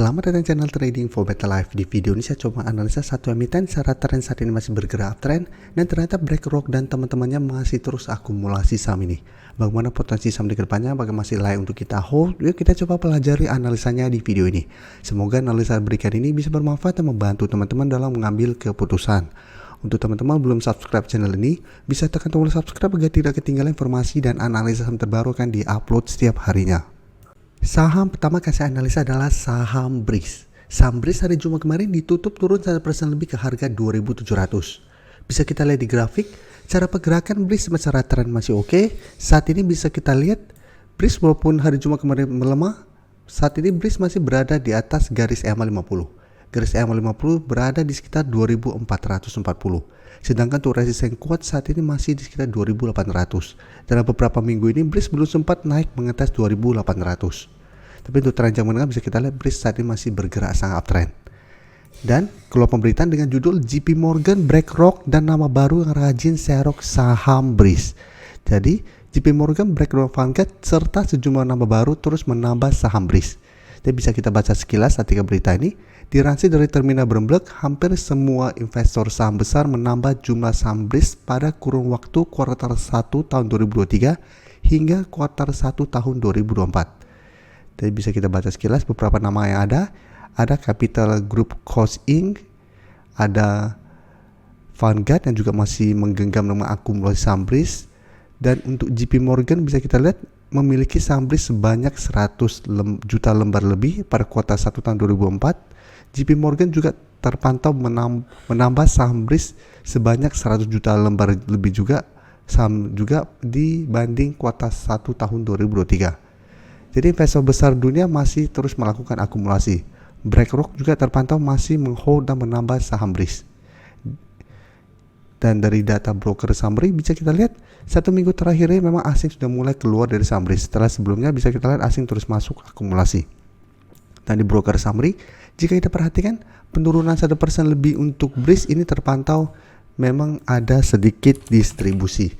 Selamat datang channel Trading for Better Life. Di video ini saya coba analisa satu emiten secara tren saat ini masih bergerak uptrend dan ternyata BlackRock dan teman-temannya masih terus akumulasi saham ini. Bagaimana potensi saham di kedepannya, bagaimana masih layak untuk kita hold? Yuk kita coba pelajari analisanya di video ini. Semoga analisa berikan ini bisa bermanfaat dan membantu teman-teman dalam mengambil keputusan. Untuk teman-teman belum subscribe channel ini, bisa tekan tombol subscribe agar tidak ketinggalan informasi dan analisa saham terbaru kan di-upload setiap harinya. Saham pertama kasih analisa adalah saham BRIX. Saham BRIX hari Jumat kemarin ditutup turun 1% lebih ke harga 2.700. Bisa kita lihat di grafik, cara pergerakan BRIX secara tren masih oke. Saat ini bisa kita lihat BRIX walaupun hari Jumat kemarin melemah, saat ini BRIX masih berada di atas garis EMA 50. Garis EMA 50 berada di sekitar 2.440. Sedangkan untuk resisten kuat saat ini masih di sekitar 2.800. Dalam beberapa minggu ini BRIX belum sempat naik mengetes 2.800. Tapi untuk tren jangka menengah bisa kita lihat BRIX saat ini masih bergerak sangat uptrend. Dan keluar pemberitaan dengan judul JP Morgan, BlackRock dan nama baru yang rajin serok saham BRIX. Jadi JP Morgan, BlackRock, Vanguard serta sejumlah nama baru terus menambah saham BRIX. Jadi bisa kita baca sekilas artikel berita ini. Dilansir dari terminal Bloomberg, hampir semua investor saham besar menambah jumlah saham BRIX pada kurun waktu kuartal 1 tahun 2023 hingga kuartal 1 tahun 2024. Jadi bisa kita baca sekilas beberapa nama yang ada. Ada Capital Group Coast Inc., ada Vanguard yang juga masih menggenggam nama akumulasi saham BRIX. Dan untuk JP Morgan bisa kita lihat memiliki saham BRIX sebanyak 100 juta lembar lebih pada kuartal 1 tahun 2004. JP Morgan juga terpantau menambah saham BRIX sebanyak 100 juta lembar lebih juga saham juga dibanding kuartal 1 tahun 2023. Jadi investor besar dunia masih terus melakukan akumulasi. BlackRock juga terpantau masih menghold dan menambah saham BRIX. Dan dari data broker saham BRIX bisa kita lihat satu minggu terakhir ini memang asing sudah mulai keluar dari saham BRIX. Setelah sebelumnya bisa kita lihat asing terus masuk akumulasi. Dan di broker saham BRIX, jika kita perhatikan penurunan 1% lebih untuk BRIX ini terpantau memang ada sedikit distribusi.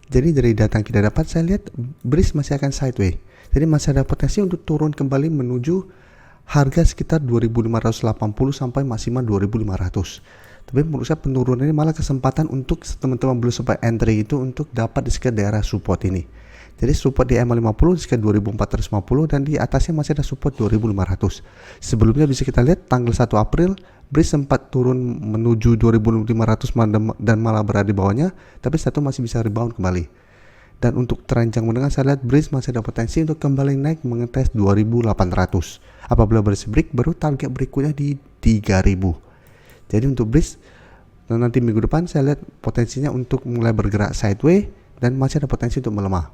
Jadi dari data yang kita dapat saya lihat BRIX masih akan sideways. Jadi masih ada potensi untuk turun kembali menuju harga sekitar 2.580 sampai maksimal 2.500. Tapi menurut saya penurunan ini malah kesempatan untuk teman-teman belum sempat entry itu untuk dapat di sekitar daerah support ini. Jadi support di EMA 50 di sekitar 2.450 dan di atasnya masih ada support 2.500. Sebelumnya bisa kita lihat tanggal 1 April BRIX sempat turun menuju 2.500 dan malah berada di bawahnya, tapi satu masih bisa rebound kembali. Dan untuk tren jangka menengah saya lihat BRIX masih ada potensi untuk kembali naik mengetes 2.800. Apabila BRIX break baru target berikutnya di 3.000. Jadi untuk BRIX nanti minggu depan saya lihat potensinya untuk mulai bergerak sideways dan masih ada potensi untuk melemah.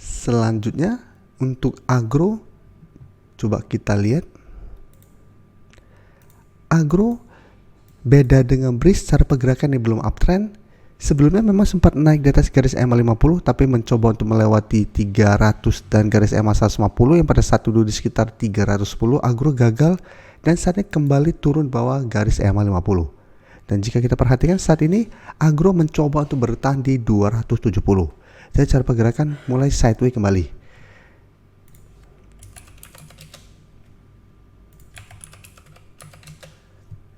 Selanjutnya untuk agro, coba kita lihat. Agro beda dengan BRIX secara pergerakan yang belum uptrend. Sebelumnya memang sempat naik di atas garis EMA 50 tapi mencoba untuk melewati 300 dan garis EMA 150 yang pada saat dulu di sekitar 310. Agro gagal dan saatnya kembali turun bawah garis EMA 50. Dan jika kita perhatikan saat ini agro mencoba untuk bertahan di 270. Jadi cara pergerakan mulai sideways kembali.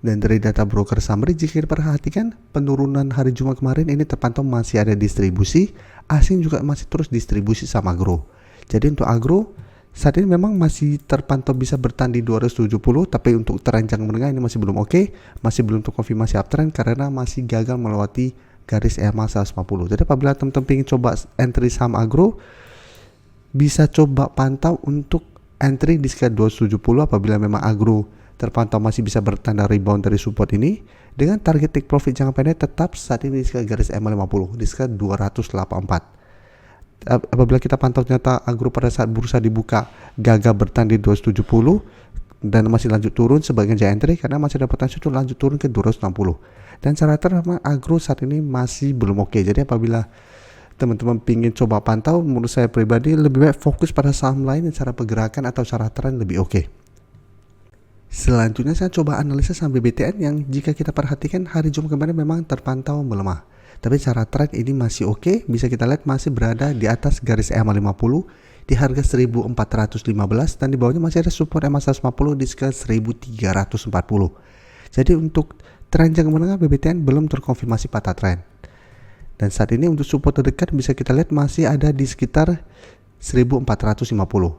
Dan dari data broker saham BRIX jika diperhatikan penurunan hari Jumat kemarin ini terpantau masih ada distribusi, asing juga masih terus distribusi sama agro. Jadi untuk agro saat ini memang masih terpantau bisa bertahan di 270, tapi untuk tren jangka menengah ini masih belum oke, masih belum terkonfirmasi uptrend karena masih gagal melewati garis EMA 150. Jadi apabila teman-teman ingin coba entry saham agro, bisa coba pantau untuk entry di sekitar 270 apabila memang agro terpantau masih bisa bertanda rebound dari support ini dengan target take profit jangka pendek tetap saat ini di sekitar garis EMA 50 di sekitar 284. Apabila kita pantau ternyata agro pada saat bursa dibuka gagal bertahan di 270 dan masih lanjut turun sebagian giant entry karena masih ada potensi untuk lanjut turun ke 260. Dan secara terang agro saat ini masih belum oke. Jadi apabila teman-teman ingin coba pantau, menurut saya pribadi lebih baik fokus pada saham lain yang cara pergerakan atau cara tren lebih oke. Selanjutnya saya coba analisa saham BBTN yang jika kita perhatikan hari Jumat kemarin memang terpantau melemah. Tapi secara trend ini masih oke, bisa kita lihat masih berada di atas garis EMA 50 di harga 1415 dan di bawahnya masih ada support EMA 150 di sekitar 1340. Jadi untuk tren jangka menengah BBTN belum terkonfirmasi patah tren. Dan saat ini untuk support terdekat bisa kita lihat masih ada di sekitar 1450.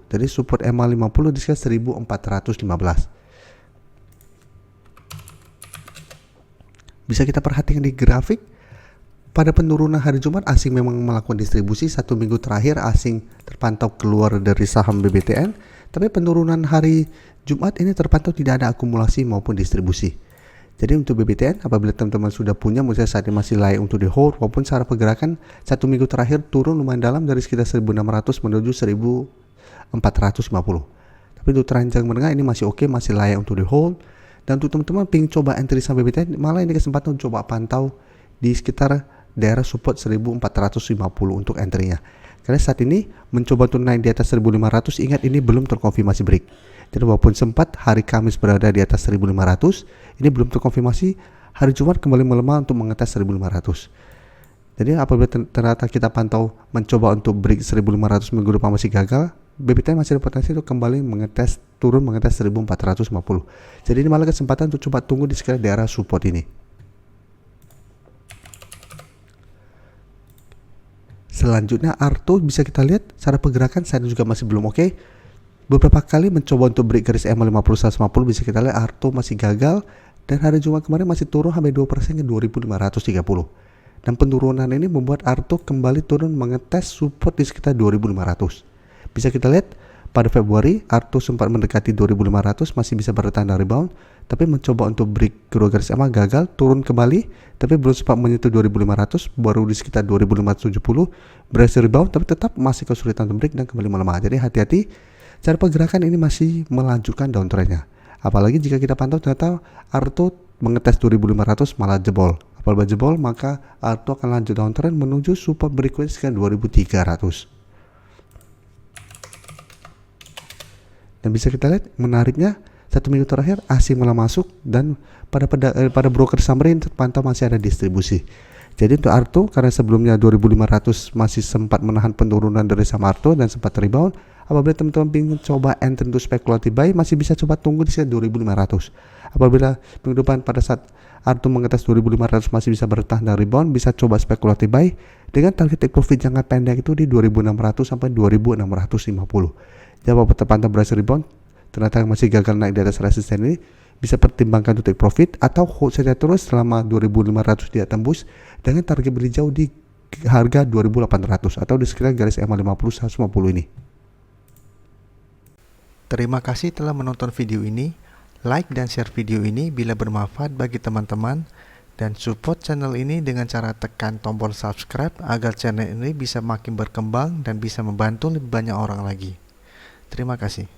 Jadi support EMA 50 di sekitar 1415. Bisa kita perhatikan di grafik, pada penurunan hari Jumat asing memang melakukan distribusi. 1 minggu terakhir asing terpantau keluar dari saham BBTN, tapi penurunan hari Jumat ini terpantau tidak ada akumulasi maupun distribusi. Jadi untuk BBTN, apabila teman-teman sudah punya, misalnya saat ini masih layak untuk di hold, walaupun secara pergerakan 1 minggu terakhir turun lumayan dalam dari sekitar 1600 menuju 1450. Tapi untuk tren jangka menengah ini masih oke, masih layak untuk di hold. Dan untuk teman-teman ingin coba entry saham BBTN, malah ini kesempatan untuk coba pantau di sekitar daerah support 1450 untuk entry-nya. Karena saat ini mencoba untuk naik di atas 1500, ingat ini belum terkonfirmasi break. Jadi walaupun sempat hari Kamis berada di atas 1500, ini belum terkonfirmasi. Hari Jumat kembali melemah untuk mengetes 1500. Jadi apabila ternyata kita pantau mencoba untuk break 1500 minggu depan masih gagal, BBTN masih ada potensi untuk kembali turun mengetes 1450. Jadi ini malah kesempatan untuk coba tunggu di sekitar daerah support ini. Selanjutnya Arto bisa kita lihat secara pergerakan saat ini juga masih belum oke. Beberapa kali mencoba untuk break garis EMA 50 150, bisa kita lihat Arto masih gagal dan hari Jumat kemarin masih turun sampai 2% ke 2530. Dan penurunan ini membuat Arto kembali turun mengetes support di sekitar 2500. Bisa kita lihat pada Februari Arto sempat mendekati 2500, masih bisa bertahan dari rebound, tapi mencoba untuk break kedua garis EMA gagal, turun kembali, tapi belum sempat menyentuh 2500, baru di sekitar 2570 berhasil rebound, tapi tetap masih kesulitan untuk break dan kembali melemah. Jadi hati-hati, cara pergerakan ini masih melanjutkan downtrendnya. Apalagi jika kita pantau ternyata Arto mengetes 2500 malah jebol. Apabila jebol maka Arto akan lanjut downtrend menuju support berikutnya sekitar 2300. Dan bisa kita lihat menariknya 1 minggu terakhir asing malah masuk dan pada broker summary terpantau masih ada distribusi. Jadi untuk Arto karena sebelumnya 2500 masih sempat menahan penurunan dari saham Arto dan sempat rebound. Apabila teman-teman ingin coba entry untuk spekulatif buy, masih bisa coba tunggu di sekitar 2500. Apabila minggu depan pada saat Arto mengetes 2500 masih bisa bertahan dan rebound, bisa coba spekulatif buy dengan target take profit jangka pendek itu di 2600 sampai 2650. Jadi apabila terpantau berhasil rebound, ternyata masih gagal naik di atas resisten ini, bisa pertimbangkan untuk take profit atau hold saja terus selama 2500 dia tembus dengan target beli jauh di harga 2800 atau di sekitar garis EMA 50 150 ini. Terima kasih telah menonton video ini. Like dan share video ini bila bermanfaat bagi teman-teman, dan support channel ini dengan cara tekan tombol subscribe agar channel ini bisa makin berkembang dan bisa membantu lebih banyak orang lagi. Terima kasih.